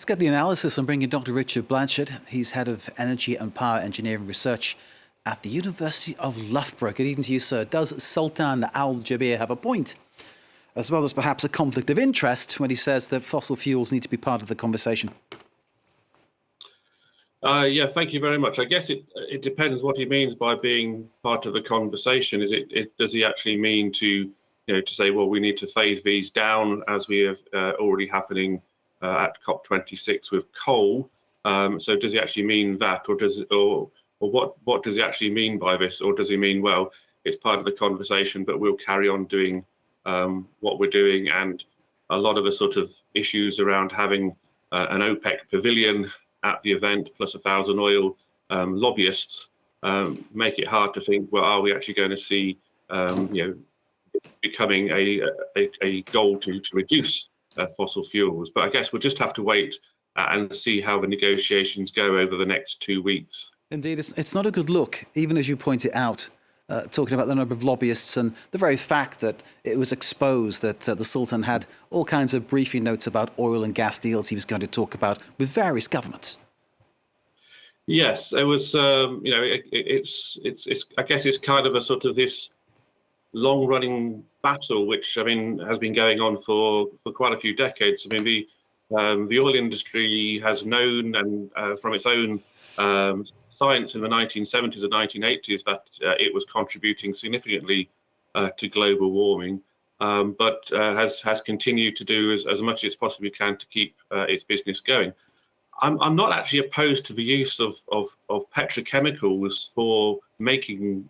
Let's get the analysis and bring in Dr. Recep Blanchard. He's Head of Energy and Power Engineering Research at the University of Loughborough. Good evening to you, sir. Does Sultan Al-Jaber have a point, as well as perhaps a conflict of interest, when he says that fossil fuels need to be part of the conversation? Yeah, thank you very much. I guess it depends what he means by being part of the conversation. Does he actually mean to say, well, we need to phase these down, as we have already happening at COP26 with coal? So does he actually mean that, or what does he actually mean by this? Or does he mean, well, it's part of the conversation, but we'll carry on doing what we're doing? And a lot of the sort of issues around having an OPEC pavilion at the event, plus 1,000 oil lobbyists, make it hard to think, well, are we actually going to see becoming a goal to reduce fossil fuels? But I guess we'll just have to wait and see how the negotiations go over the next 2 weeks. Indeed, it's not a good look, even as you pointed out, talking about the number of lobbyists and the very fact that it was exposed that the Sultan had all kinds of briefing notes about oil and gas deals he was going to talk about with various governments. Yes, it was. I guess it's kind of a sort of this long-running battle, which has been going on for quite a few decades. The oil industry has known, and from its own science in the 1970s and 1980s, that it was contributing significantly to global warming, but has continued to do as much as it possibly can to keep its business going. I'm not actually opposed to the use of petrochemicals for making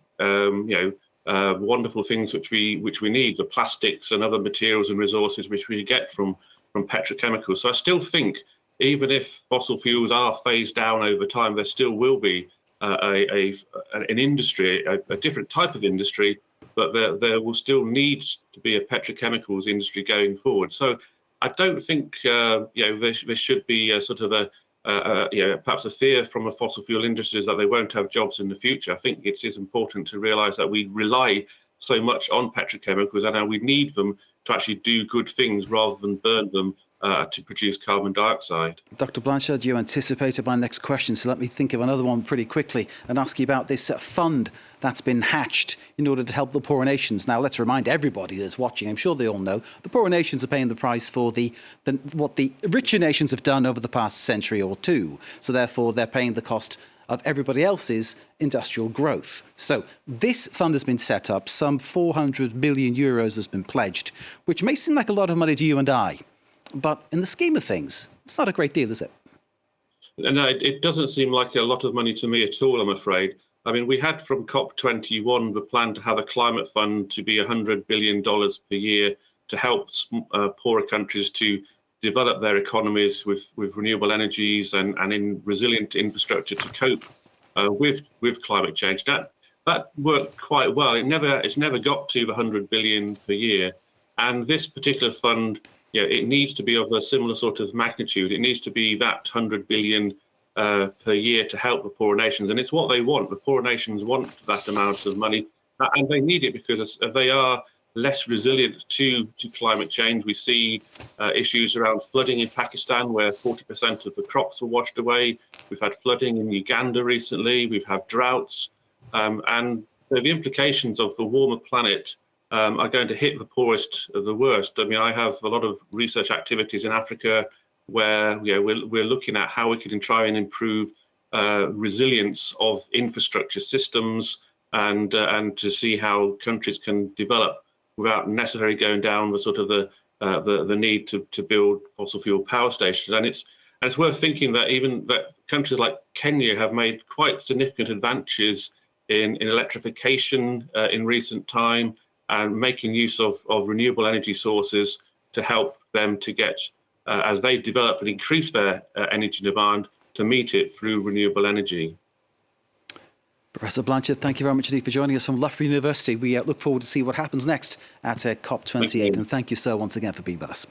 wonderful things which we need, the plastics and other materials and resources which we get from petrochemicals. So I still think, even if fossil fuels are phased down over time, there still will be an industry, a different type of industry, but there will still need to be a petrochemicals industry going forward. So I don't think there should be a sort of perhaps a fear from the fossil fuel industries that they won't have jobs in the future. I think it is important to realise that we rely so much on petrochemicals, and how we need them to actually do good things rather than burn them to produce carbon dioxide. Dr. Blanchard, you anticipated my next question, so let me think of another one pretty quickly and ask you about this fund that's been hatched in order to help the poorer nations. Now, let's remind everybody that's watching, I'm sure they all know, the poorer nations are paying the price for what the richer nations have done over the past century or two. So therefore, they're paying the cost of everybody else's industrial growth. So this fund has been set up, some 400 billion euros has been pledged, which may seem like a lot of money to you and I. But in the scheme of things, it's not a great deal, is it? No, it doesn't seem like a lot of money to me at all, I'm afraid. We had from COP21 the plan to have a climate fund to be $100 billion per year to help poorer countries to develop their economies with renewable energies and in resilient infrastructure to cope with climate change. That worked quite well. It's never got to the 100 billion per year. And this particular fund, it needs to be of a similar sort of magnitude. It needs to be that 100 billion per year to help the poorer nations. And it's what they want. The poorer nations want that amount of money, and they need it because they are less resilient to climate change. We see issues around flooding in Pakistan, where 40% of the crops were washed away. We've had flooding in Uganda recently. We've had droughts. And so the implications of the warmer planet are going to hit the poorest of the worst. I have a lot of research activities in Africa where we're looking at how we can try and improve resilience of infrastructure systems and to see how countries can develop without necessarily going down the sort of the need to build fossil fuel power stations. And it's worth thinking that even that countries like Kenya have made quite significant advances in electrification in recent time, and making use of renewable energy sources to help them to get, as they develop and increase their energy demand, to meet it through renewable energy. Professor Blanchard, thank you very much indeed for joining us from Loughborough University. We look forward to see what happens next at COP28, and thank you so once again for being with us.